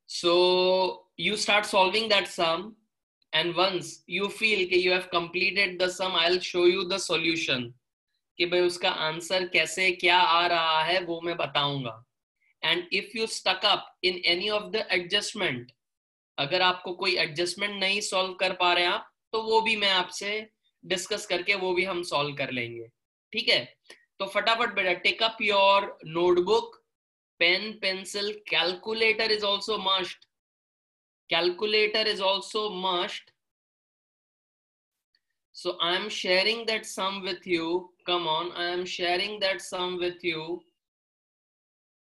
So you start solving that sum, and once you feel कि you have completed the sum, I'll show you the solution कि भाई उसका answer कैसे क्या आ रहा है वो मैं बताऊंगा. And if you stuck up in any of the adjustment, अगर आपको कोई एडजस्टमेंट नहीं सॉल्व कर पा रहे आप, तो वो भी मैं आपसे डिस्कस करके वो भी हम सॉल्व कर लेंगे. ठीक है, तो फटाफट बेटा take up your notebook, pen, pencil, calculator is also must. Calculator is also must. So I am sharing that sum with you. Come on, I am sharing that sum with you.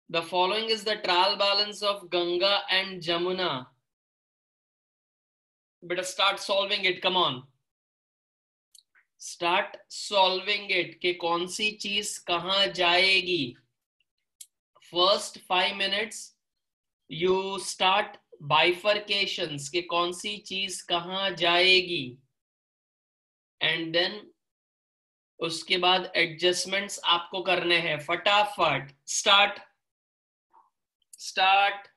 The following is the trial balance of Ganga and Jamuna. Better start solving it. Come on, start solving it. कि कौन सी चीज कहां जाएगी. First 5 minutes you start bifurcations कि कौन सी चीज कहां जाएगी, एंड देन उसके बाद एडजस्टमेंट्स आपको करने हैं. फटाफट स्टार्ट स्टार्ट.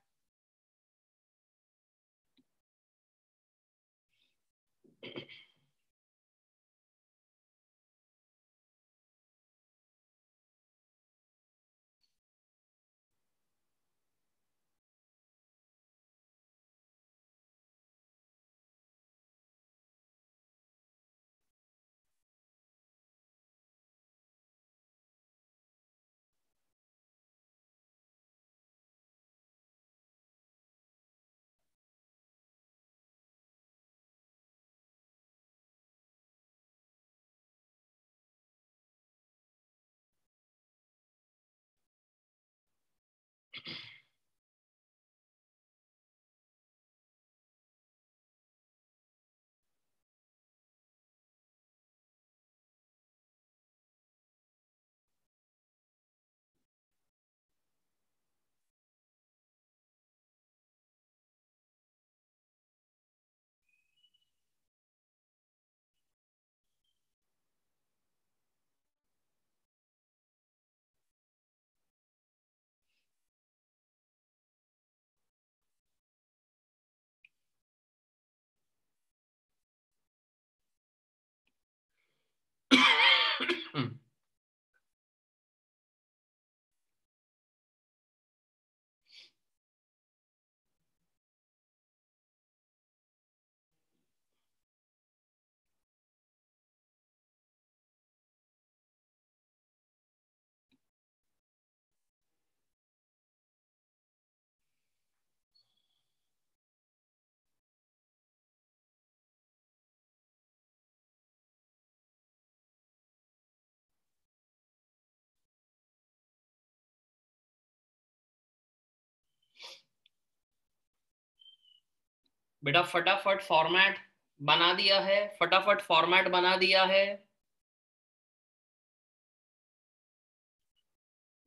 बेटा फटाफट फॉर्मेट बना दिया है, फटाफट फॉर्मेट बना दिया है.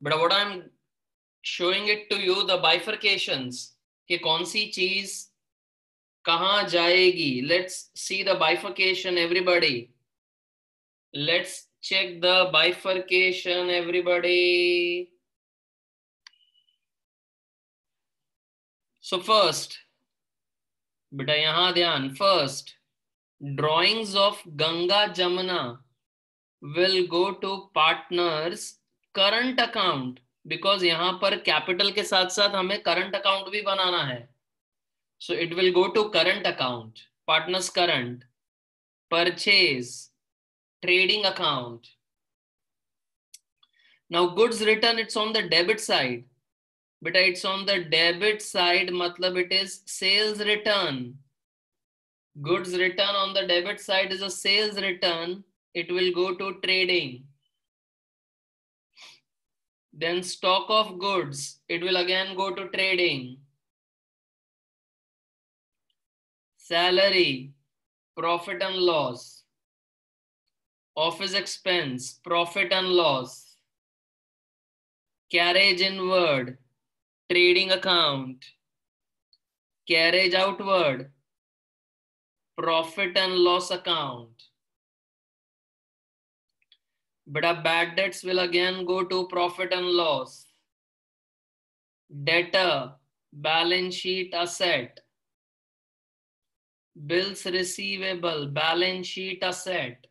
बेटा what I am showing it to you, the bifurcations कि कौन सी चीज कहां जाएगी. Let's see the bifurcation everybody. Let's check the bifurcation everybody. So first बेटा यहां ध्यान. First, drawings of Ganga Jamuna will go to partners current account, because यहां पर कैपिटल के साथ साथ हमें करंट अकाउंट भी बनाना है. So it will go to current account, partners current, purchase, trading account. Now goods return, it's on the debit side. Beta it's on the debit side, matlab it is sales return. Goods return on the debit side is a sales return. It will go to trading. Then stock of goods, it will again go to trading. Salary, profit and loss. Office expense, profit and loss. Carriage inward, trading account. Carriage outward, profit and loss account. But bad debts will again go to profit and loss. Debtor, balance sheet asset. Bills receivable, balance sheet asset.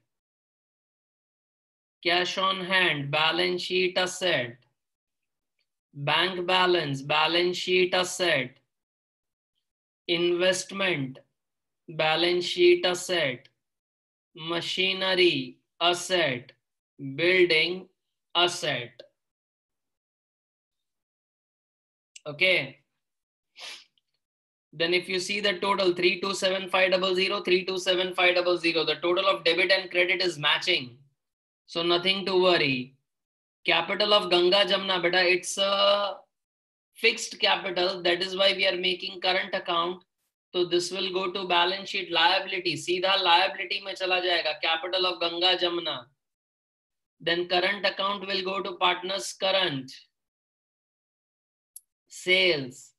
Cash on hand, balance sheet asset. Bank balance, balance sheet asset. Investment, balance sheet asset. Machinery, asset. Building, asset. Okay. Then if you see the total 327,500, 327,500, the total of debit and credit is matching. So nothing to worry. Capital of Ganga Jamna, beta, it's a fixed capital. That is why we are making current account. So this will go to balance sheet liability. सीधा liability में चला जाएगा. Capital of Ganga Jamna. Then current account will go to partners current. Sales.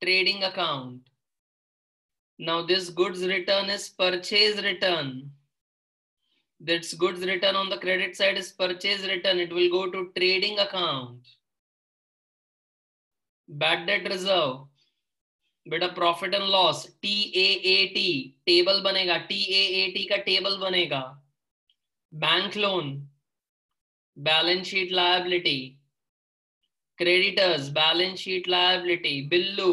Trading account. Now this goods return is purchase return. This goods return on the credit side is purchase return. It will go to trading account. Bad debt reserve. बेटा profit and loss TAAT table बनेगा. TAAT का table बनेगा. Bank loan balance sheet liability. Creditors balance sheet liability. Billu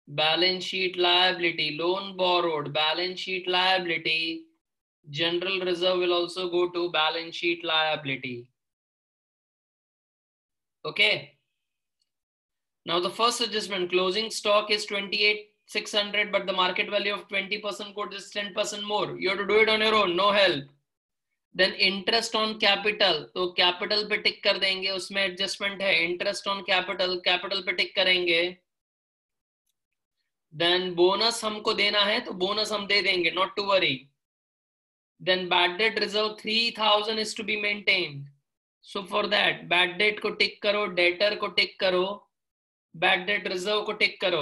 balance sheet liability. Loan borrowed balance sheet liability. General reserve will also go to balance sheet liability. Okay. Now the first adjustment, closing stock is 28,600, but the market value of 20% quote is 10% more. You have to do it on your own, no help. Then interest on capital, तो capital पे टिक कर देंगे, उसमें adjustment है. Interest on capital, capital पे टिक करेंगे. Then bonus हमको देना है, तो bonus हम दे देंगे, not to worry. Then bad debt reserve 3,000 is to be maintained. So for that, bad debt को टिक करो, debtor को टिक करो, बैड डेट रिजर्व को टिक करो.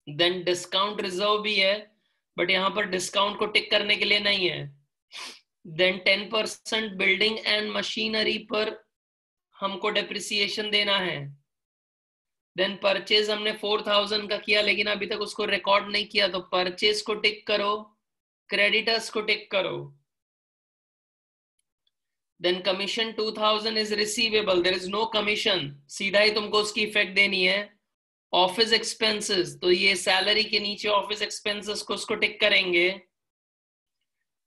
देन डिस्काउंट रिजर्व भी है, बट यहां पर डिस्काउंट को टिक करने के लिए नहीं है. देन 10% बिल्डिंग एंड मशीनरी पर हमको डेप्रिसिएशन देना है. देन परचेज हमने 4,000 का किया, लेकिन अभी तक उसको रिकॉर्ड नहीं किया, तो परचेज को टिक करो, क्रेडिटर्स को टिक करो. Then commission 2,000 is receivable, there is no commission, सीधा ही तुमको उसकी इफेक्ट देनी है. ऑफिस एक्सपेंसेस, तो ये सैलरी के नीचे ऑफिस एक्सपेंसेस को उसको टिक करेंगे.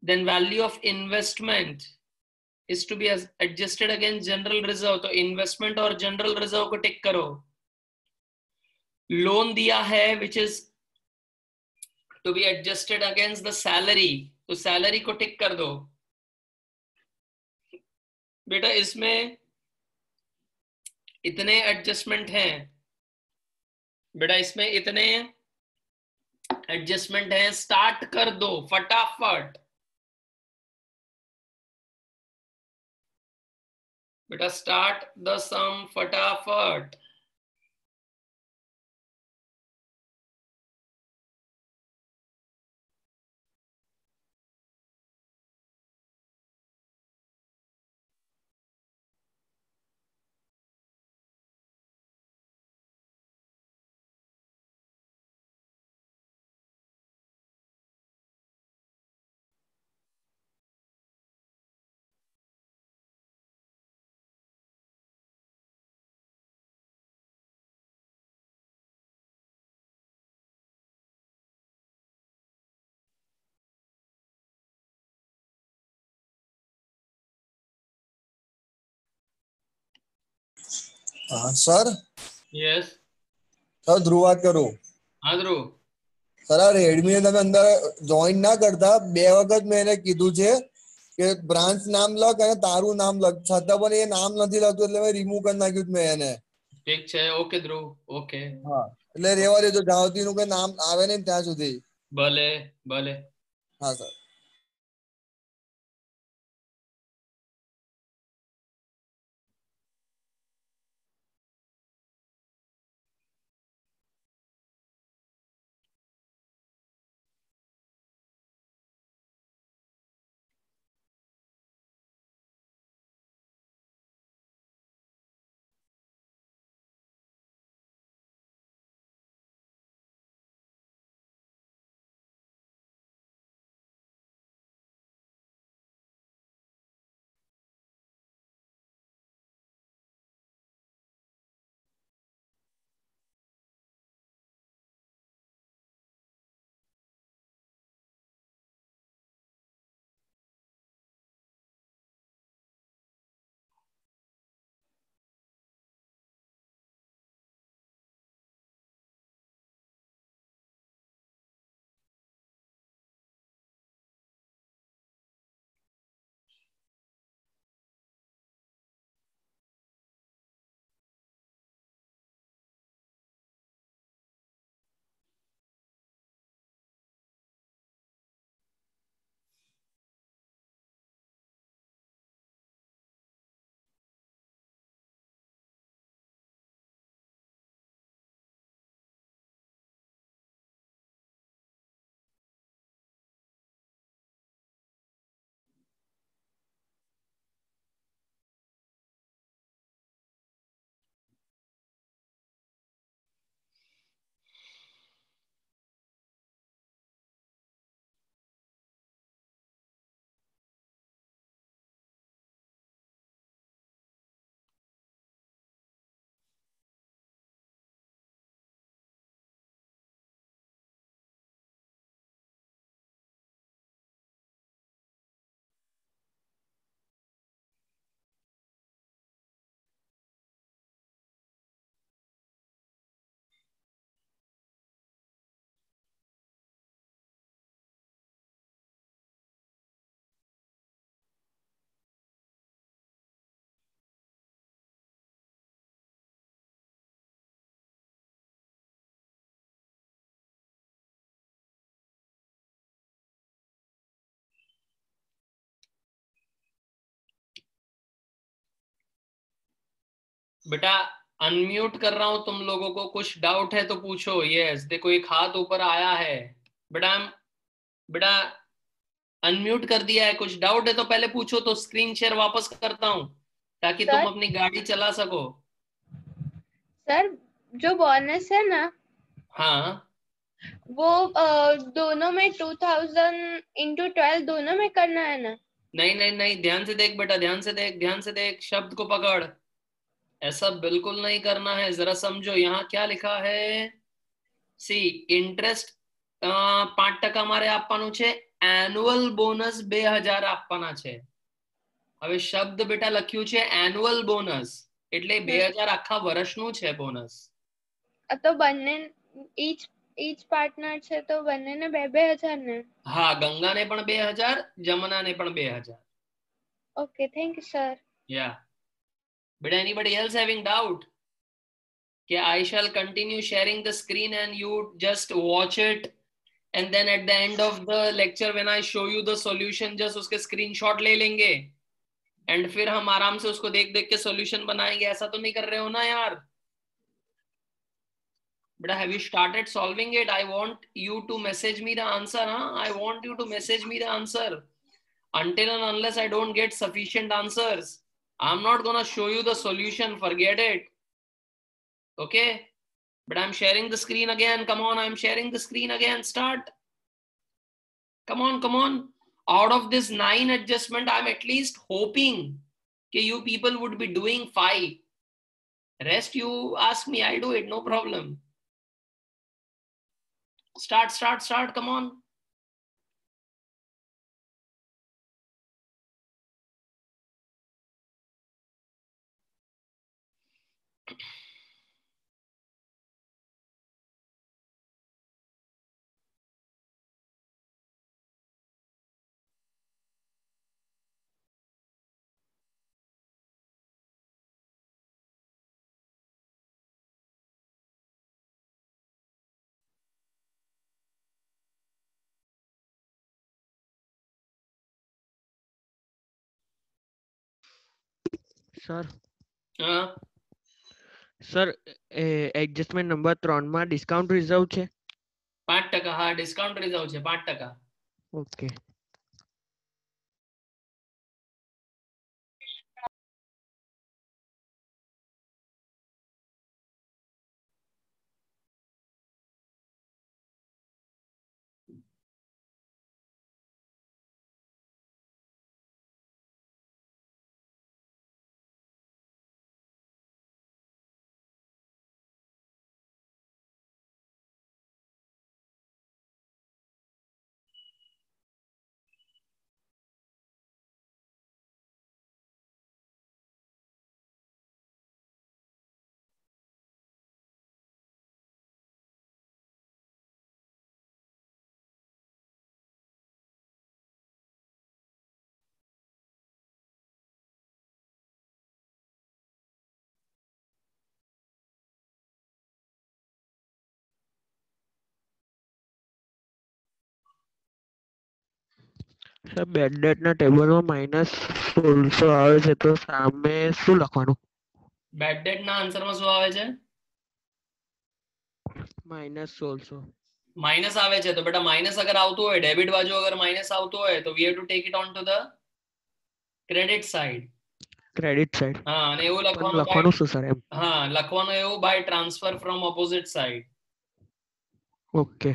Then value of investment is to be adjusted against general reserve, तो इन्वेस्टमेंट और जनरल रिजर्व को टिक करो. लोन दिया है which is to be adjusted against the salary, तो सैलरी को टिक कर दो. बेटा इसमें इतने एडजस्टमेंट हैं, बेटा इसमें इतने एडजस्टमेंट हैं, स्टार्ट कर दो फटाफट. बेटा स्टार्ट द सम फटाफट. સર યસ સર ધ્રુવ વાત કરું. હા ધ્રુવ. સર આ રેડમી તમે અંદર જોઈન ના કરતા, 2 વખત મેં એને કીધું છે કે બ્રાન્ચ નામ લખ અને તારું નામ લખ, છતાં પણ એ નામ નથી લખતું, એટલે મેં રિમૂવ કરી નાખ્યું મેં એને. ઠીક છે, ઓકે ધ્રુવ, ઓકે. હા એટલે રેવા દેજો, જ્યાં સુધી નું કઈ નામ આવે ને ત્યાં સુધી. ભલે ભલે. હા સર. बेटा अनम्यूट कर रहा हूं तुम लोगों को, कुछ डाउट है तो पूछो। यस देखो एक हाथ ऊपर आया है। बेटा बेटा अनम्यूट कर दिया है, कुछ डाउट है तो पहले पूछो, तो स्क्रीन शेयर वापस करता हूं ताकि तुम सर अपनी गाड़ी चला सको। सर जो बोनस है ना हाँ वो दोनों में 2000 इंटू 12 दोनों में करना है ना? नहीं नहीं नहीं, ध्यान से देख बेटा, ध्यान से देख, ध्यान से देख, शब्द को पकड़। ऐसा बिल्कुल नहीं करना है, जरा समझो यहाँ क्या लिखा है। सी इंटरेस्ट 5% મારે આપવાનું છે, એન્યુઅલ બોનસ 2000 આપવાના છે। હવે શબ્દ બેટા લખ્યું છે એન્યુઅલ બોનસ, એટલે 2000 આખા વર્ષનું છે બોનસ। તો બંને ઈચ પાર્ટનર છે તો બંનેને 2000 ને? હા ગંગાને પણ 2000, જમનાને પણ 2000। Okay thank you sir. Yeah. But anybody else having doubt? Yeah, I shall continue sharing the screen and you just watch it, and then at the end of the lecture when I show you the solution just उसके screenshot ले लेंगे and फिर हम आराम से उसको देख देख के solution बनाएंगे। ऐसा तो नहीं कर रहे हो ना यार? But have you started solving it? I want you to message me the answer, huh? I want you to message me the answer. Until and unless I don't get sufficient answers, I'm not gonna show you the solution, forget it. Okay? But I'm sharing the screen again. Come on, I'm sharing the screen again. Start. Come on, come on. Out of this 9 adjustment, I'm at least hoping that you people would be doing 5. Rest you ask me, I'll do it, no problem. Start, start, start. Come on. Sir Uh, sir adjustment number 3 માં discount reserve છે? 5%, હા discount reserve છે 5%। Okay sir bed ડેટના ટેબલમાં -1600 આવે છે તો સામે શું લખવાનું? બેડ ડેટ ના આન્સરમાં શું આવે છે? -1600 માઇનસ આવે છે તો બેટા માઇનસ અગર આવતું હોય, ડેબિટ બાજુ અગર માઇનસ આવતું હોય તો we have to take it on to the credit side. Credit side હા અને એવું પણ લખવાનું લખવાનું શું સર એમ? હા લખવાનું એવું by transfer from opposite side. Okay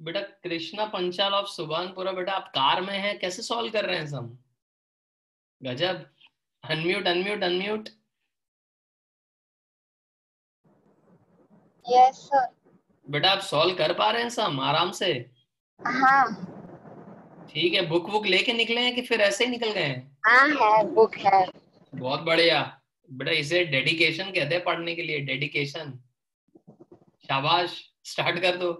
बेटा कृष्णा पंचाल ऑफ सुभानपुरा, बेटा आप कार में हैं, कैसे सॉल्व कर रहे हैं सम? गजब। Unmute unmute unmute. Yes sir. बेटा आप सॉल्व कर पा रहे हैं सम आराम से? हाँ ठीक है, बुक बुक लेके निकले हैं कि फिर ऐसे ही निकल गए हैं? हाँ है, बुक है। बहुत बढ़िया बेटा, इसे डेडिकेशन कहते हैं पढ़ने के लिए, डेडिकेशन। शाबाश, स्टार्ट कर दो।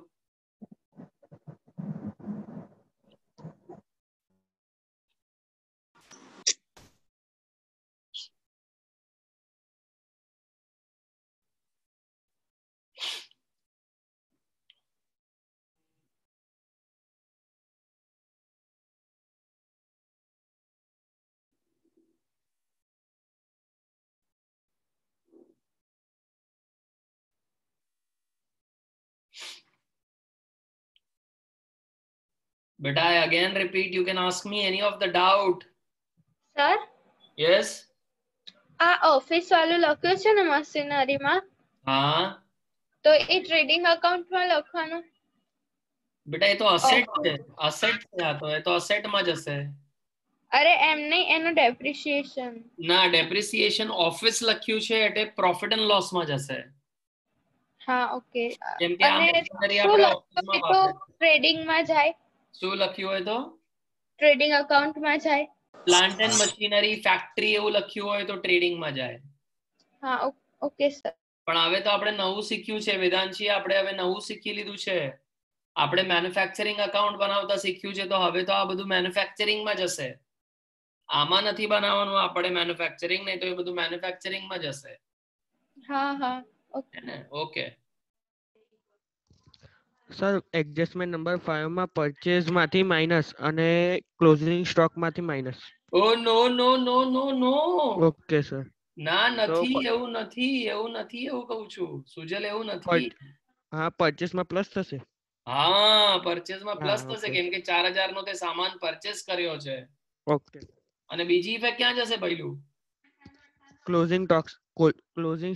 Beta, I again repeat, you can ask me any of the doubt. Sir Yes? આ ઓફિસ વાળું લખ્યું છે ને મશીનરીમાં, हाँ તો એ ટ્રેડિંગ અકાઉન્ટમાં લખવાનું? बेटा ये तो असेट है, असेट से आता है तो असेट માં જશે. અરે એમ નહીં, એનું ડેપ્રિસિએશન. ના, ડેપ્રિસિએશન ઓફિસ લખ્યું છે એટલે પ્રોફિટ એન્ડ લોસ માં જશે. હા ઓકે. કેમ કે આ અને મશીનરી શું આપણે લખ્યું ઓફિસમાં હોય તો વાપરે. ટ્રેડિંગમાં જાય? શું લખ્યું હોય તો ટ્રેડિંગ અકાઉન્ટમાં જાય? પ્લાન્ટ એન્ડ મશીનરી ફેક્ટરી એવું લખ્યું હોય તો ટ્રેડિંગ માં જાય. હા ઓકે સર. પણ હવે તો આપણે નવું શીખ્યું છે વેદાંશી, આપણે હવે નવું શીખી લીધું છે. આપણે મેન્યુફેક્ચરિંગ અકાઉન્ટ બનાવતા શીખ્યું છે, તો હવે તો આ બધું મેન્યુફેક્ચરિંગ માં જશે. આમાં નથી બનાવવાનું આપણે મેન્યુફેક્ચરિંગ, નહીં તો એ બધું મેન્યુફેક્ચરિંગ માં જશે. હા હા ઓકે. સર એડજસ્ટમેન્ટ નંબર 5 માં પરચેઝ માંથી માઇનસ અને ક્લોઝિંગ સ્ટોક માંથી minus. Oh no no no no no. Okay sir. ના નથી, એવું નથી, એવું નથી, એવું કહું છું સુજલ, એવું નથી. હા, પરચેઝ માં પ્લસ થશે. હા, પરચેઝ માં પ્લસ થશે કેમ કે 4000 નો તે સામાન પરચેઝ કર્યો છે. ઓકે. અને બીજી ઇફેક્ટ ક્યાં જશે પહેલું? ક્લોઝિંગ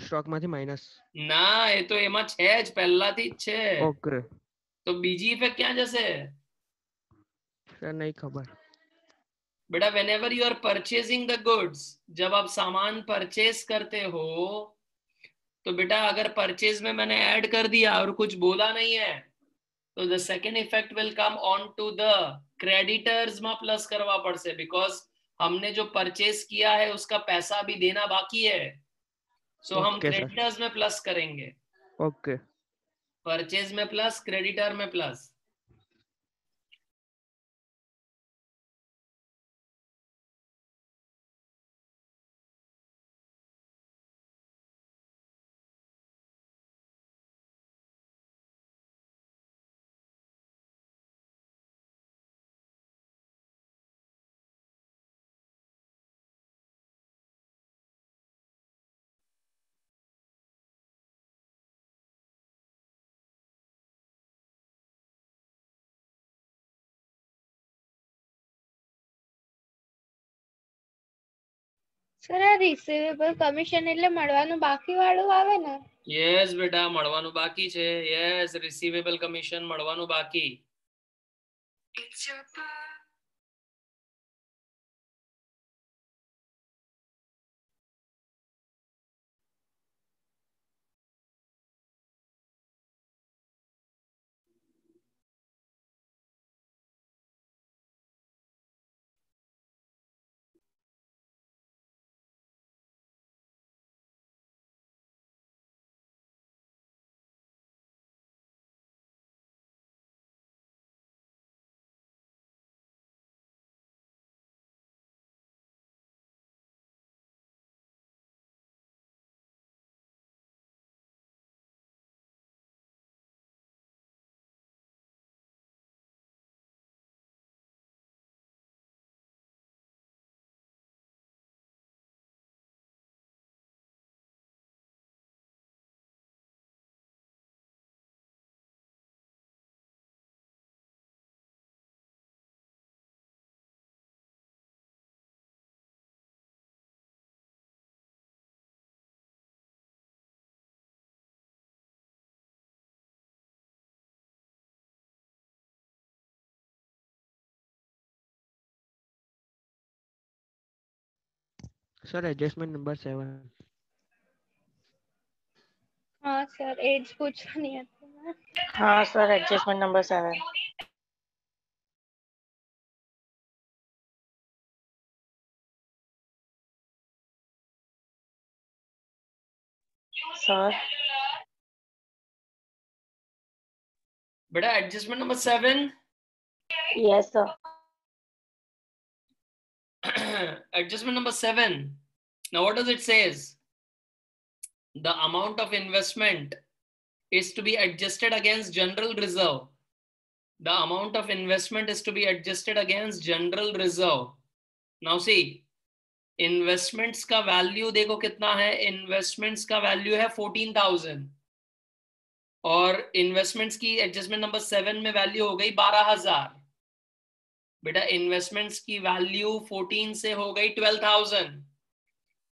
સ્ટોક માંથી માઇનસ. ના, એ તો એમાં છે જ, પહેલાથી જ છે. ઓકે. તો બીજી ઇફેક્ટ ક્યાં જશે? સર नहीं खबर. बेटा, whenever you are purchasing the goods, जब आप सामान परचेज करते हो तो बेटा अगर परचेज में मैंने ऐड कर दिया और कुछ बोला नहीं है तो the second effect will come on to the creditors में प्लस करवा पड़से, बिकॉज हमने जो परचेज किया है उसका पैसा अभी देना बाकी है. सो हम क्रेडिटर्स में प्लस करेंगे. ओके. परचेज में प्लस, क्रेडिटर में प्लस. સર આ રિસીવેબલ કમિશન એટલે મળવાનું બાકી વાળું આવે ને? યસ બેટા, મળવાનું બાકી છે. યસ, રિસીવેબલ કમિશન મળવાનું બાકી. Sir adjustment number 7. હા સર, એ જ પૂછવાની હતી. हाँ सर, एडजस्टमेंट नंबर 7. सर बेटा, adjustment number 7. Yes sir. Adjustment number 7. Now what does it says? The amount of investment is to be adjusted against general reserve. The amount of investment is to be adjusted against general reserve. Now see, investments का value देखो कितना है. Investments का value है 14,000 और investments की adjustment number 7 में value हो गई 12,000. बेटा इन्वेस्टमेंट्स की वैल्यू 14 से हो गई 12,000.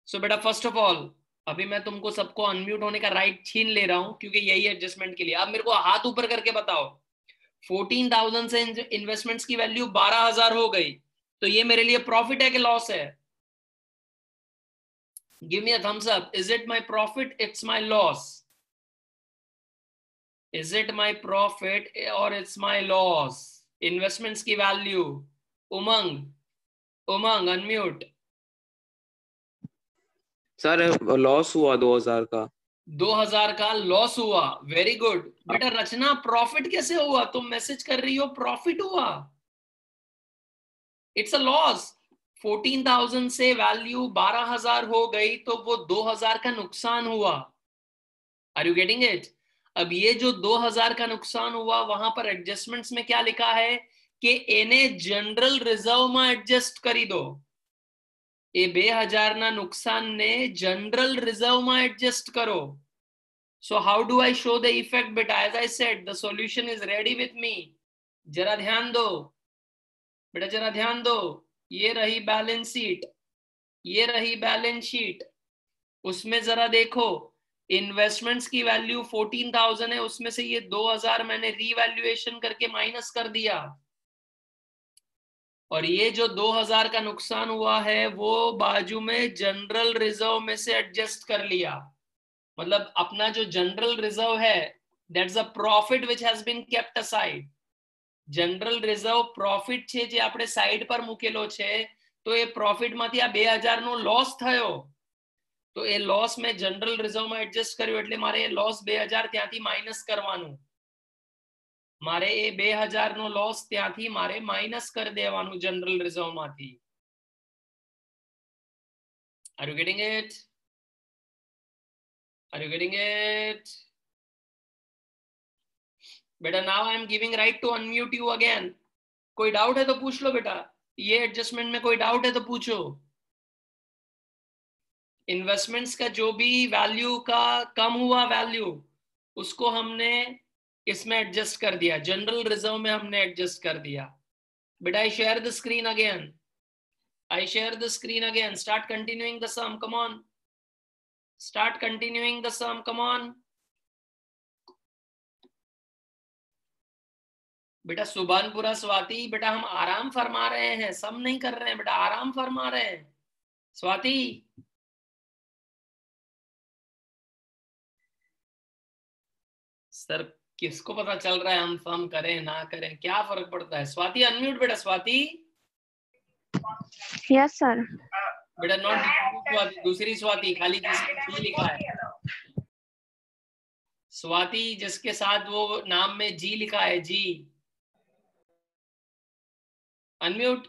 सो बेटा फर्स्ट ऑफ ऑल अभी मैं तुमको सबको अनम्यूट होने का राइट छीन ले रहा हूं क्योंकि यही एडजस्टमेंट के लिए. अब मेरे को हाथ ऊपर करके बताओ 14,000 से इन्वेस्टमेंट्स की वैल्यू 12,000 हो गई तो ये मेरे लिए प्रॉफिट है कि लॉस है? Give me a thumbs up. Is it my profit? It's my loss. Is it my profit और इट्स माय लॉस? इन्वेस्टमेंट्स की वैल्यू. उमंग अनम्यूट. सर लॉस हुआ 2000 का. 2000 का लॉस हुआ. वेरी गुड बेटा. रचना प्रॉफिट कैसे हुआ? तुम मैसेज कर रही हो प्रॉफिट हुआ. It's a loss. 14,000 से वैल्यू 12,000 हो गई तो वो 2,000 का नुकसान हुआ. Are you getting it? अब ये जो 2,000 का नुकसान हुआ वहां पर एडजस्टमेंट्स में क्या लिखा है कि एने जनरल रिजर्व में एडजस्ट करी दो. એ 2,000 ના નુકસાનને જનરલ રિઝર્વમાં એડજસ્ટ કરો. So how do I show the effect beta? As I said, the solution is ready with me. जरा ध्यान दो बेटा, जरा ध्यान दो. ये रही बैलेंस शीट, ये रही बैलेंस शीट. उसमें जरा देखो इन्वेस्टमेंट्स की वैल्यू 14,000 है, उसमें से ये 2,000 मैंने रीवैल्यूएशन करके माइनस कर दिया और ये जो 2,000 का नुकसान हुआ है वो बाजू में जनरल रिजर्व में से एडजस्ट कर लिया. मतलब अपना जो जनरल रिजर्व है that's a profit which has been kept aside. General reserve profit છે જે આપણે સાઈડ પર મૂકેલો છે તો એ પ્રોફિટ માંથી આ 2,000 નો લોસ થયો તો એ લોસ મેં જનરલ રિઝર્વ માં એડજસ્ટ કર્યો એટલે મારે એ લોસ 2,000 ત્યાંથી માઈનસ કરવાનું. મારે એ 2,000 નો લોસ ત્યાંથી મારે માઈનસ કરી દેવાનું જનરલ રિઝર્વ માંથી. Are you getting it? Are you getting it? बेटा now I am giving right to unmute you again. कोई डाउट है तो पूछ लो बेटा. ये एडजस्टमेंट में कोई डाउट है तो पूछो. इन्वेस्टमेंट्स का जो भी वैल्यू का कम हुआ वैल्यू उसको हमने इसमें एडजस्ट कर दिया, जनरल रिजर्व में हमने एडजस्ट कर दिया. बेटा I share the screen again. I share the screen again. Start continuing the sum. Come on, start continuing the sum. Come on बेटा. सुभानपुरा स्वाति बेटा हम आराम फरमा रहे हैं, सम नहीं कर रहे हैं बेटा, आराम फरमा रहे हैं. स्वाति सर किसको पता चल रहा है हम सम करें ना करें, क्या फर्क पड़ता है? स्वाति अनम्यूट बेटा. स्वाति. Yes sir. बेटा नॉट स्वाति, दूसरी स्वाति खाली जिसमें जी लिखा है. स्वाति जिसके साथ वो नाम में जी लिखा है, जी. अनम्यूट.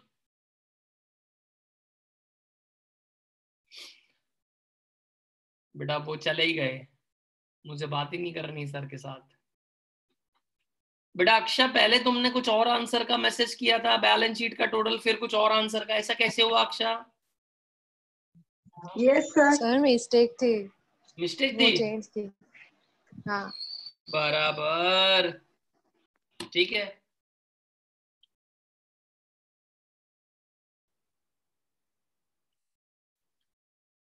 बेटा वो चले ही गए, मुझे बात ही नहीं करनी सर के साथ. बेटा अक्षा पहले तुमने कुछ और आंसर का मैसेज किया था, बैलेंस शीट का टोटल, फिर कुछ और आंसर का, ऐसा कैसे हुआ Aksha? Yes sir. Sir mistake थी, मिस्टेक वो थी. चेंज की. हाँ बराबर, ठीक है.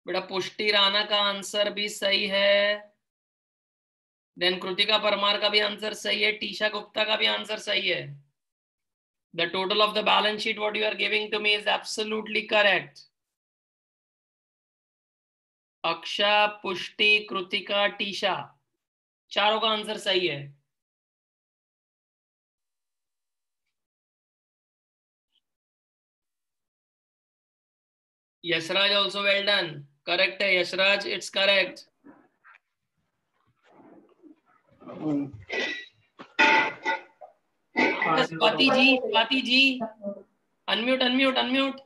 बेटा पुष्टि राणा का आंसर भी सही है. देन कृतिका परमार का भी आंसर सही है. टीशा गुप्ता का भी आंसर सही है. The total of the balance sheet what you are giving to me is absolutely correct. Aksha, Pushti, Kritika, Tisha, चारों का आंसर सही है. Yashraj also well done. Correct है Yashraj, it's correct. Swati ji, Swati ji unmute unmute unmute.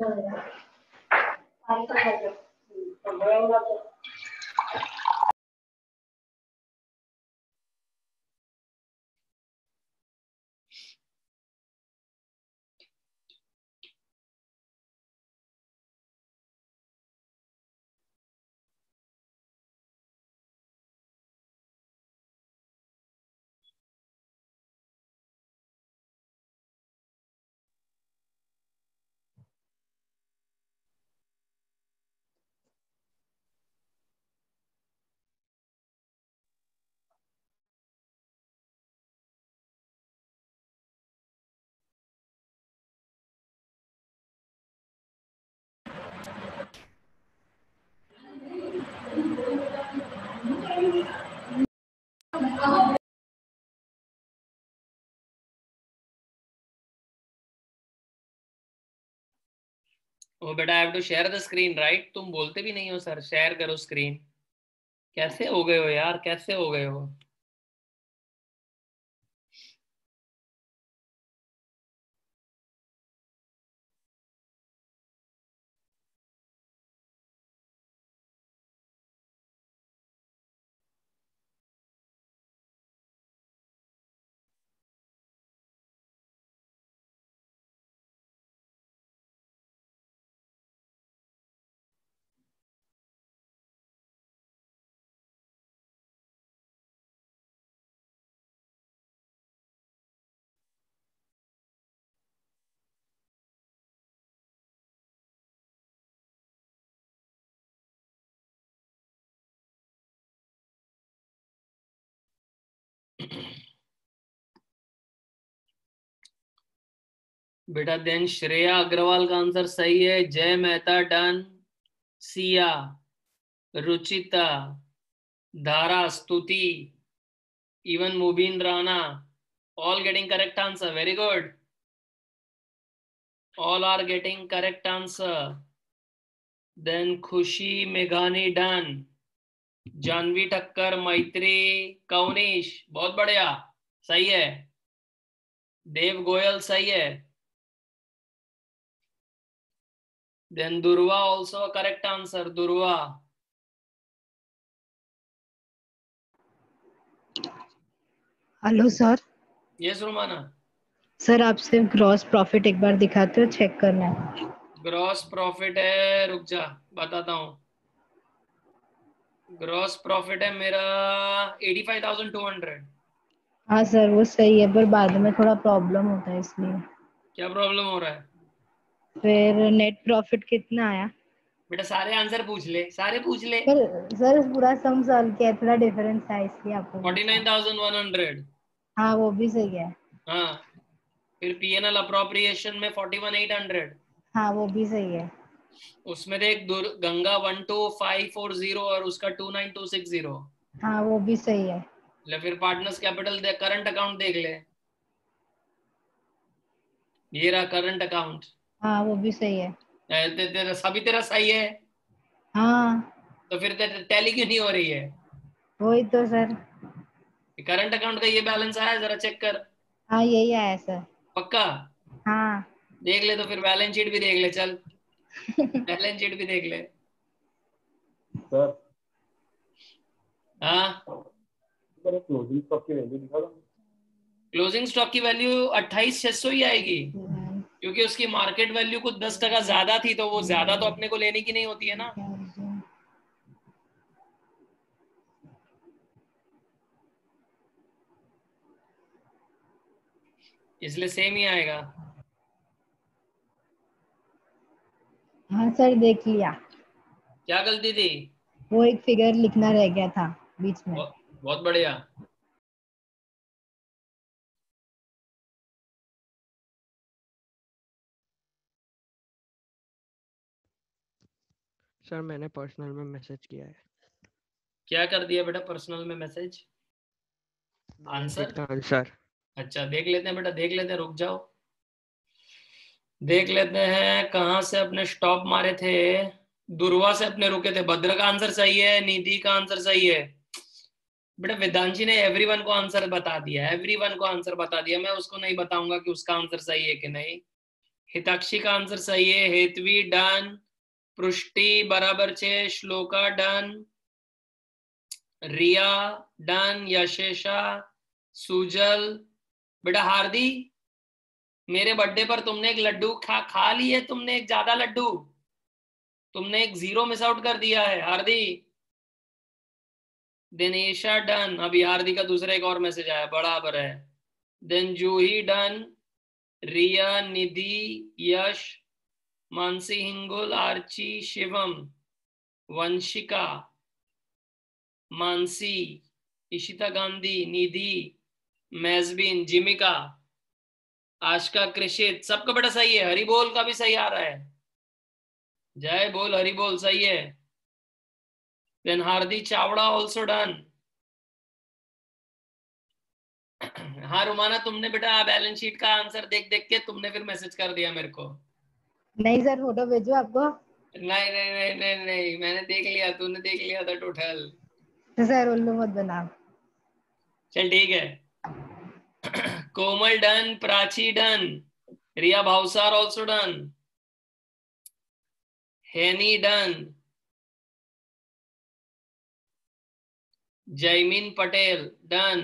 Oh बेटा, I have to share the screen right? तुम बोलते भी नहीं हो सर, शेयर करो स्क्रीन। कैसे हो गए हो यार, कैसे हो गए हो? बेटा देन श्रेया अग्रवाल का आंसर सही है। जय मेहता डन। सिया, रुचिता, धारा, स्तुति, even Mubin Rana, all getting correct answer. Very good. All are getting correct answer. Then Khushi Meghani done. Janvi Thakkar, मैत्री, कौनिश, बहुत बढ़िया, सही है। देव गोयल सही है। Then Durva also a correct answer. Durva. Hello sir. Yes Romana. Sir आप सिर्फ ग्रॉस प्रॉफिट एक बार दिखाते हो, चेक करना है। ग्रॉस प्रॉफिट है, रुक जा बताता हूँ। ग्रॉस प्रॉफिट है मेरा 85,200। हाँ सर वो सही है, पर बाद में थोड़ा प्रॉब्लम होता है इसलिए। क्या प्रॉब्लम हो रहा है? फिर नेट प्रॉफिट कितना आया? बेटा सारे आंसर पूछ ले, सारे पूछ ले। पर सर पूरा सम सॉल्व किया, थोड़ा डिफरेंस है इसलिए आपको पूछा। 49,100। हाँ वो भी सही है। हाँ, फिर पीएनएल अप्रोप्रिएशन में 41,800। हाँ वो भी सही है। उसमें देख गंगा 12,540 और उसका 29,260। हाँ वो भी सही है। ले फिर पार्टनर्स कैपिटल दे, करंट अकाउंट देख ले, ये रहा करंट अकाउंट। हाँ वो भी सही है। तेरा सभी तेरा सही है, हाँ तो फिर टैली क्यों नहीं हो रही है? वही तो सर। करंट अकाउंट का ये बैलेंस आया, जरा चेक कर। हाँ यही आया सर। पक्का? हाँ। देख ले, तो फिर बैलेंस शीट भी देख ले, चल बैलेंस शीट भी देख ले। सर हाँ, क्लोजिंग स्टॉक की वैल्यू दिखा दो। क्लोजिंग स्टॉक की वैल्यू 28,600 ही आएगी, क्योंकि उसकी मार्केट वैल्यू कुछ 10% ज्यादा थी, तो वो ज्यादा तो अपने को लेने की नहीं होती है ना। इसलिए सेम ही आएगा। हाँ सर देख लिया। क्या गलती थी? वो एक फिगर लिखना रह गया था बीच में। बहुत बढ़िया। सर मैंने पर्सनल में मैसेज किया है। क्या कर दिया बेटा पर्सनल में मैसेज? आंसर का आंसर। अच्छा देख लेते हैं बेटा, देख लेते हैं, रुक जाओ, देख लेते हैं कहाँ से अपने स्टॉप मारे थे। दुर्वा से अपने रुके थे। भद्र का आंसर सही है, निधि का आंसर सही है। बेटा वेदांशी ने एवरीवन को आंसर बता दिया, एवरीवन को आंसर बता दिया, मैं उसको नहीं बताऊंगा कि उसका आंसर सही है कि नहीं। हिताक्षी का आंसर सही है। हेतवी डन। पृष्टि बराबर 6। श्लोका डन। रिया डन। यशेषा, सुजल। बेटा हार्दी, मेरे बर्थडे पर तुमने एक लड्डू खा लिए, तुमने एक ज्यादा लड्डू, तुमने एक 0 मिस आउट कर दिया है हार्दी। दिनेशा डन। अभी हार्दी का दूसरा एक और मैसेज आया, बराबर है। देन जूही डन। रिया, निधि, यश, मानसी हिंगुल, आर्ची, शिवम, वंशिका, मानसी, इशिता गांधी, निधि, मैजबिन, जिमिका, आशका, कृषित, सबका बेटा सही है। हरि बोल का भी सही आ रहा है। जय बोल हरि बोल सही है। Then Hardi Chavda also done. हाँ रुमाना, तुमने बेटा बैलेंस शीट का आंसर देख देख के तुमने फिर मैसेज कर दिया मेरे को। नहीं सर, फोटो भेजो आपको। नहीं नहीं नहीं नहीं नहीं, मैंने देख लिया, तूने देख लिया था टोटल। तो सर उल्लू मत बनाओ। चल ठीक है। कोमल डन, प्राची डन, रिया भावसार ऑल्सो डन, हैनी done, Jaymin Patel done.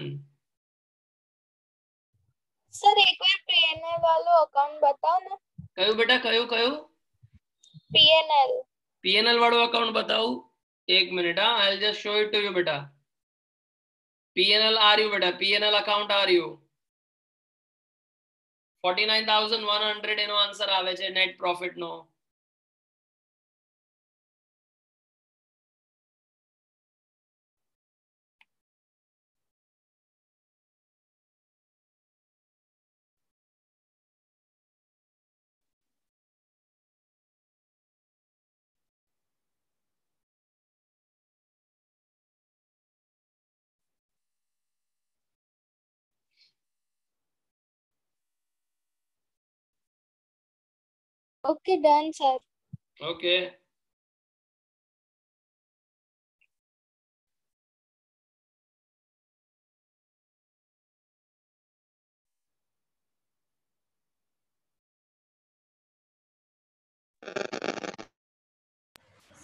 Sir एक बार पीएनएल वालों अकाउंट बताओ ना। कयो बेटा, कयो कयो? पीएनएल। पीएनएल वालों अकाउंट बताओ, एक मिनट। हाँ, I will just show it to you बेटा। पीएनएल आ रही हो बेटा, पीएनएल अकाउंट आ रही हो। 49,100 એનો આન્સર આવે છે નેટ પ્રોફિટ નો। Okay done sir. Okay.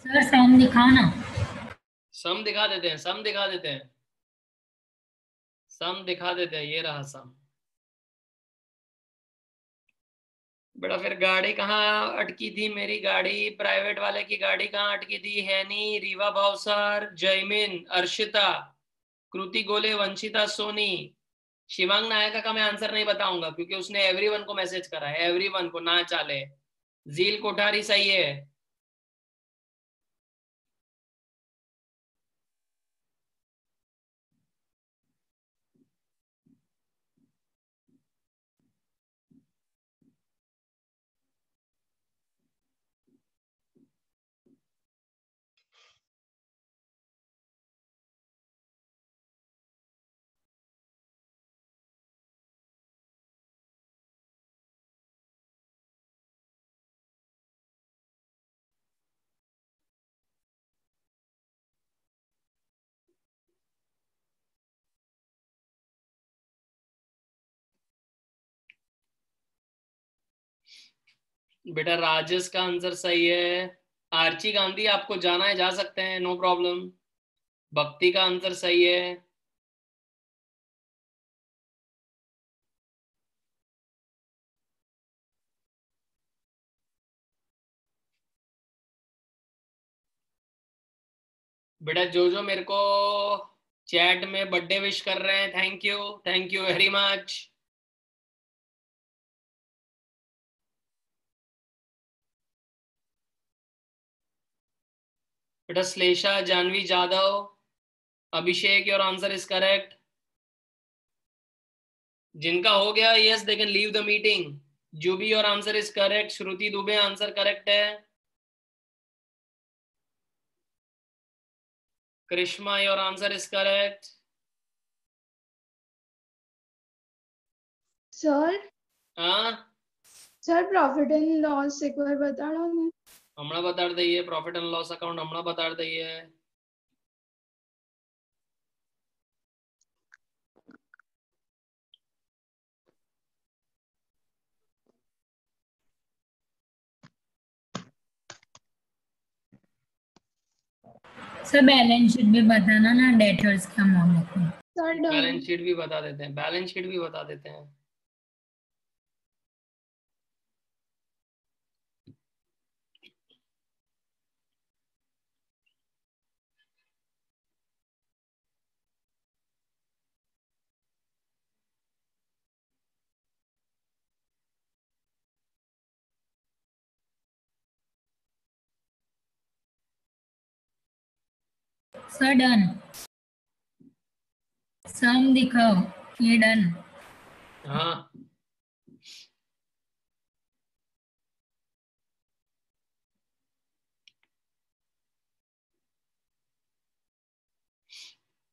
Sir sum दिखाओ ना। सम दिखा देते हैं, सम दिखा देते हैं, सम दिखा देते हैं। ये रहा सम। बेटा फिर गाड़ी कहाँ अटकी थी? मेरी गाड़ी, प्राइवेट वाले की गाड़ी कहाँ अटकी थी? हैनी, रीवा भावसार, जयमिन, अर्शिता, कृति गोले, वंशिता सोनी, शिवांग नायका का मैं आंसर नहीं बताऊंगा क्योंकि उसने एवरीवन को मैसेज करा है, एवरीवन को ना चाले। जील कोठारी सही है। बेटा राजेश का आंसर सही है। आर्ची गांधी, आपको जाना है जा सकते हैं, नो प्रॉब्लम। भक्ति का आंसर सही है। बेटा जो मेरे को चैट में बर्थडे विश कर रहे हैं, थैंक यू वेरी मच। बेटा Shlesha, Janvi Jadhav, Abhishek, your answer is correct. जिनका हो गया yes they can leave the meeting. जो भी your answer is correct. Shruti Dubey answer correct है। Krishma, your answer is correct. Sir हाँ सर प्रॉफिट एंड लॉस एक बार बताना ने। हमણાં બતાડ દઈએ। प्रॉफिट एंड लॉस अकाउंट हमણાં બતાડ દઈએ। सर बैलेंस शीट भी बताना ना, डेटर्स का amount. Sir done. Balance sheet भी बता देते हैं, बैलेंस शीट भी बता देते हैं। Sir done. सम दिखाओ, ये डन। हाँ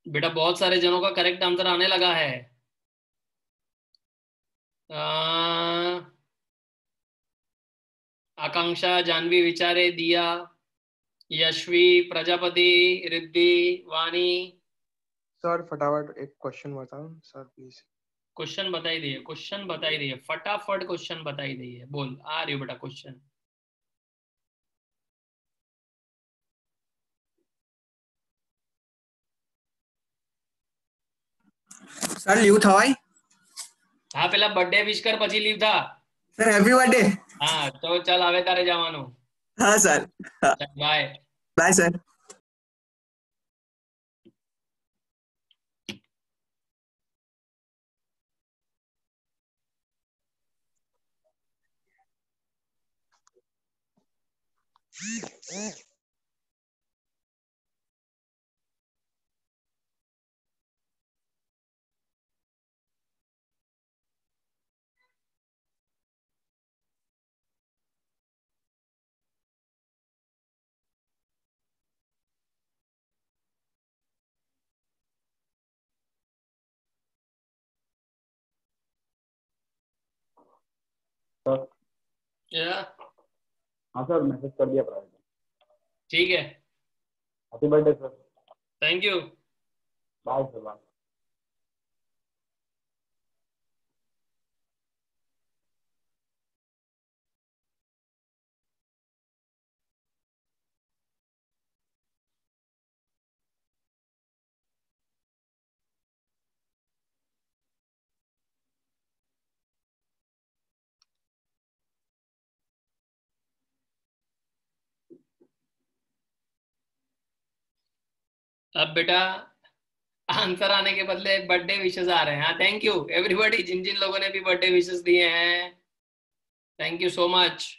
बेटा बहुत सारे जनों का करेक्ट आंसर आने लगा है। आकांक्षा, जानवी, विचारे, दिया, यशवी, प्रजापति, रिद्धि, वाणी। सर फटाफट एक क्वेश्चन बताओ सर प्लीज। क्वेश्चन बताई दिए, क्वेश्चन बताई दिए, फटाफट क्वेश्चन बताई दिए। बोल, आ रही हो बेटा क्वेश्चन। સર લીવ થવાય? હા, પેલા બર્થડે વિશ કર પછી લીવ થા. Sir happy birthday. હા તો ચાલ હવે તારે જવાનું. હા સર. બાય. Bye sir. हाँ सर मैसेज कर दिया प्राइवेट। ठीक है, happy birthday sir. Thank you. Bye sir bye. अब बेटा आंसर आने के बदले बर्थडे विशेस आ रहे हैं। हाँ, थैंक यू एवरीबॉडी, जिन जिन लोगों ने भी बर्थडे विशेस दिए हैं, thank you so much.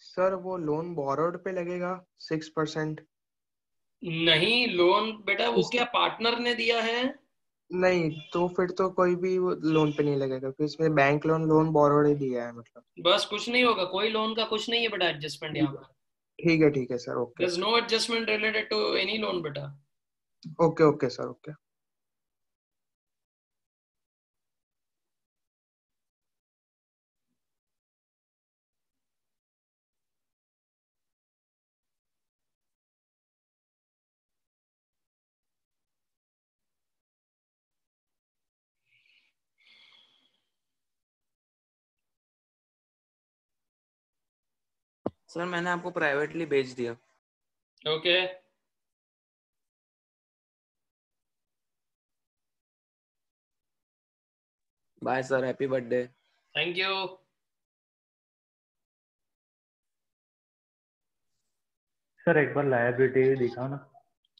Sir वो लोन बोरोड पे लगेगा 6%? नहीं, लोन बेटा वो क्या पार्टनर ने दिया है? नहीं तो फिर तो कोई भी लोन पे नहीं लगेगा क्योंकि इसमें बैंक लोन बोरोड ही दिया है मतलब। बस कुछ नहीं होगा, कोई लोन का कुछ नहीं है बेटा एडजस्टमेंट यहाँ पर। ठीक है sir okay. There's no adjustment related to any loan बेटा। Okay sir okay. सर मैंने आपको प्राइवेटली भेज दिया। Okay, bye sir, happy birthday. Thank you. Sir एक बार लायबिलिटी दिखाओ ना।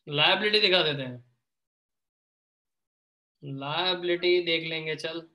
लायबिलिटी दिखा देते हैं, लायबिलिटी देख लेंगे चल।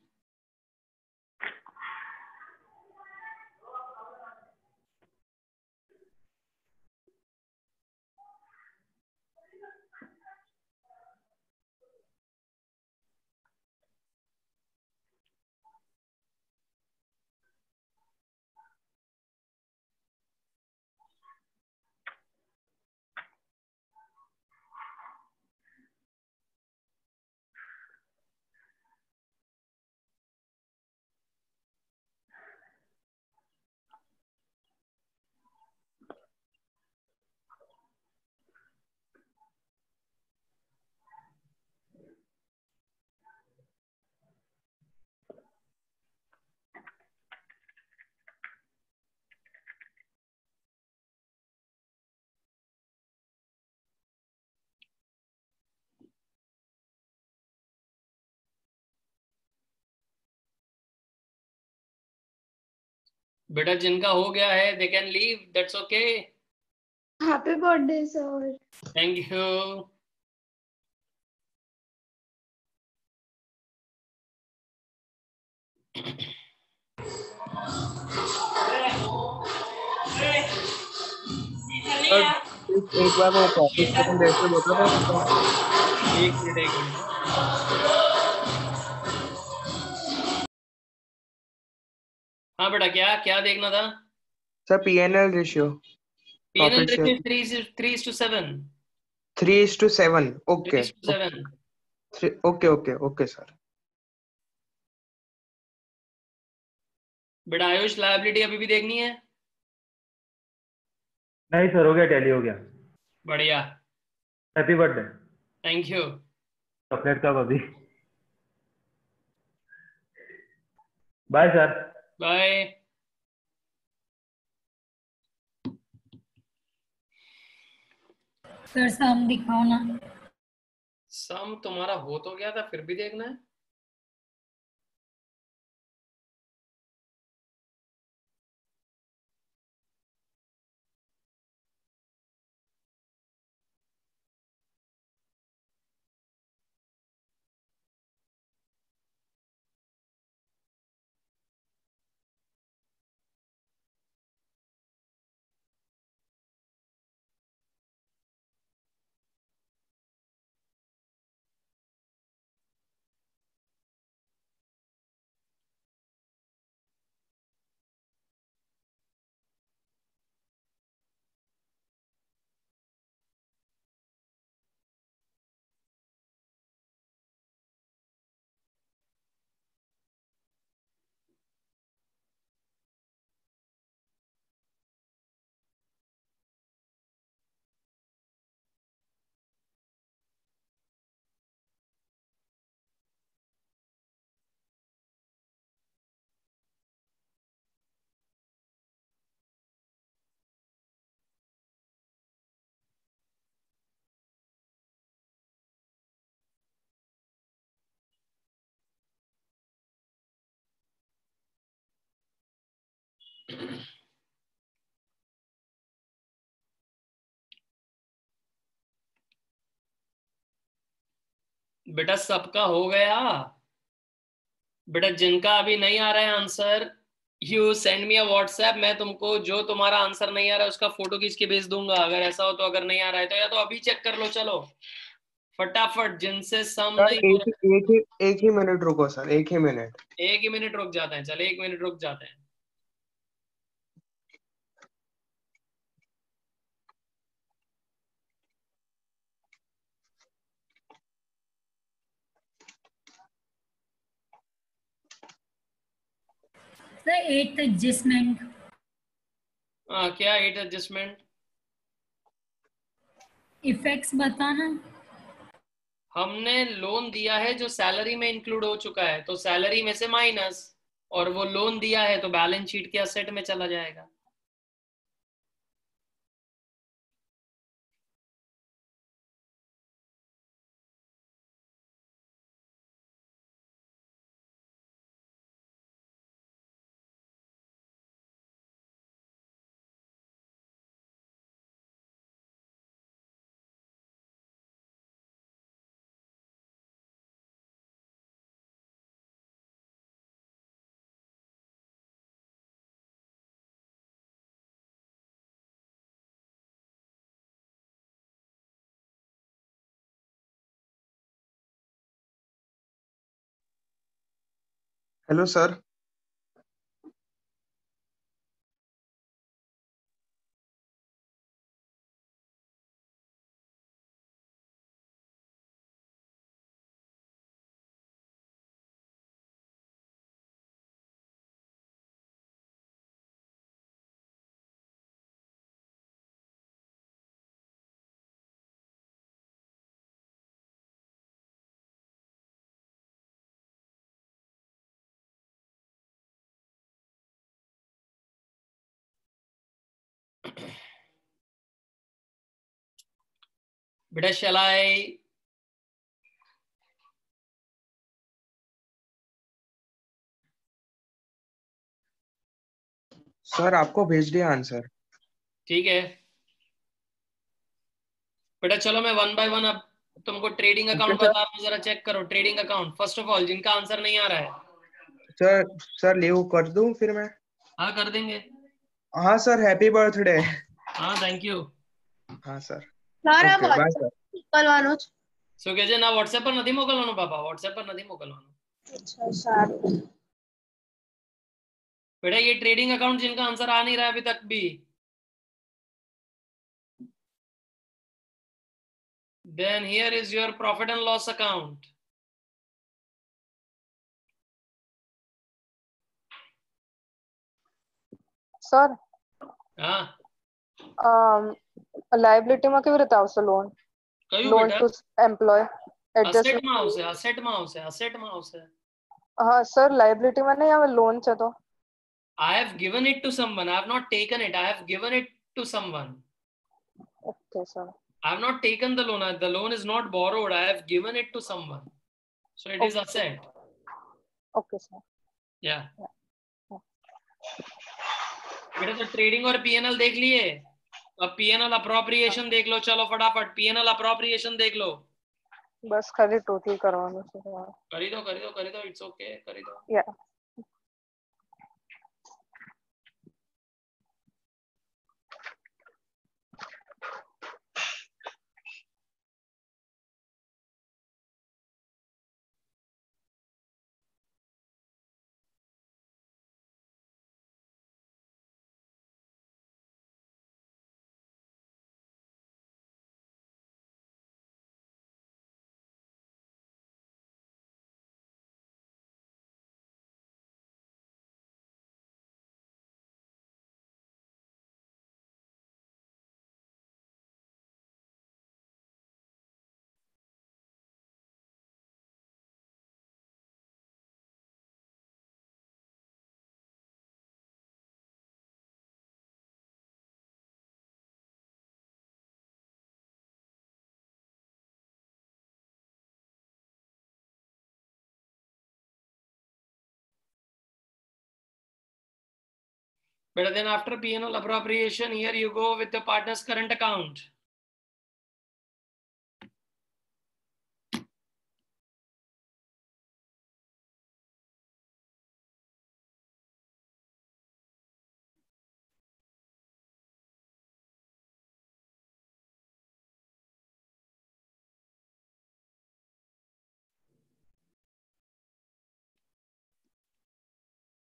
बेटा जिनका हो गया है दे can leave, that's okay. Happy birthday sir. Thank you. Sir एक बार वो प्रॉफिट सेकंड रेशियो बता दो सर। एक मिनट। हाँ बेटा, क्या क्या देखना था? Sir PNL ratio, PNL profit ratio share 3:7। 3:7। Okay 3:7। Okay okay okay sir. बेटा आयुष, लायबिलिटी अभी भी देखनी है? नहीं सर, हो गया, टैली हो गया। बढ़िया, happy birthday. Thank you. Chocolate कब अभी? Bye sir. Bye. Sir sum दिखाओ ना। सम तुम्हारा हो तो गया था, फिर भी देखना है? बेटा सबका हो गया। बेटा जिनका अभी नहीं आ रहा है answer, you send me a WhatsApp, मैं तुमको जो तुम्हारा आंसर नहीं आ रहा है उसका फोटो खींच के भेज दूंगा। अगर ऐसा हो तो, अगर नहीं आ रहा है तो या तो अभी चेक कर लो। चलो फटाफट, जिनसे सम सर नहीं हो रहा। एक ही मिनट रुको सर, एक ही मिनट। एक ही मिनट रुक जाते हैं, चलो 1 मिनट रुक जाते हैं। Sir 8th adjustment. हाँ, क्या 8 एडजस्टमेंट? इफेक्ट्स बताना। हमने लोन दिया है जो सैलरी में इंक्लूड हो चुका है, तो सैलरी में से माइनस, और वो लोन दिया है तो बैलेंस शीट के असेट में चला जाएगा। Hello sir. बेटा shall I सर आपको भेज दिया आंसर। ठीक है बेटा, चलो मैं वन बाय वन अब तुमको ट्रेडिंग अकाउंट सर। बता रहा हूँ, जरा चेक करो trading account. First of all जिनका आंसर नहीं आ रहा है, सर सर लीव कर दूं फिर मैं? हाँ कर देंगे। हाँ सर, हैप्पी बर्थडे। हाँ थैंक यू। हाँ सर। સર આ ઓકે બાય સર। મોકલવાનું છે. શું કે છે? ના વોટ્સએપ પર નથી મોકલવાનું બાપા, વોટ્સએપ પર નથી મોકલવાનું અચ્છા સારું. बेटा। ये ट्रेडिंग अकाउंट जिनका आंसर आ नहीं रहा है अभी तक भी, then here is your profit and loss account. Sir હા લાયબિલિટીમાં કેવી રીતે આવશે લોન? કયું લોન બેટા? To employ asset adjustment. માં આવશે, અસેટ માં આવશે, અસેટ માં આવશે. હા સર લાયબિલિટીમાં નહીં આવે, લોન છે તો. I have given it to someone, I have not taken it, I have given it to someone. Okay sir. I have not taken the loan, the loan is not borrowed, I have given it to someone, so it is asset. Okay sir. Yeah बेटा, तो trading और PNL देख लिए, अब PNL appropriation देख लो। चलो फटाफट PNL appropriation देख लो। બસ ખાલી ટોટલ કરવાનું છે. કરી દો કરી દો કરી દો, इट्स ओके કરી दो। યા But then after P&L appropriation, here you go with the partner's current account.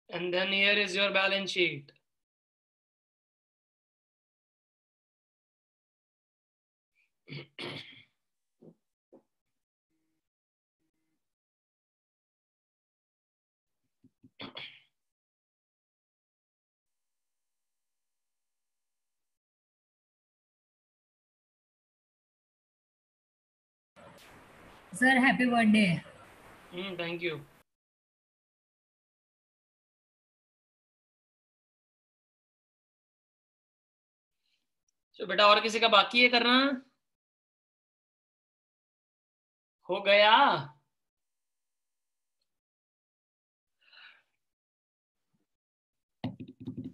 And then here is your balance sheet. Sir happy birthday. Thank you. तो बेटा और किसी का बाकी है करना? हो गया?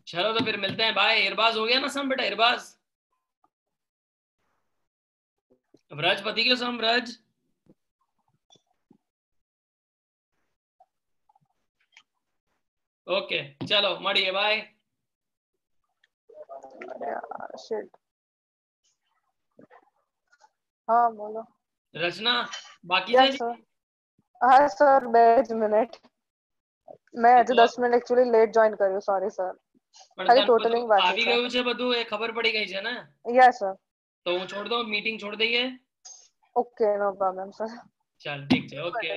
चलो तो फिर मिलते हैं, बाय। इरबाज हो गया ना सम बेटा? इरबाज व्रज पति क्यों सम व्रज? ओके चलो મળીએ, બાય। શિટ. હા બોલો રચના બાકી યસ છે સર. હા સર 2 જ મિનિટ. મેં આજે 10 મિનિટ એકચ્યુઅલી લેટ જોઈન કર્યું, સોરી સર. પણ ખાલી તને ટોટલિંગ બધું બાકી આવી છે. ગયું છે, બધું એ ખબર પડી ગઈ છે ને? Yes sir. તો હું છોડ દઉં, મીટિંગ છોડ દઈએ? Okay no problem sir. ચાલ ઠીક છે, ઓકે।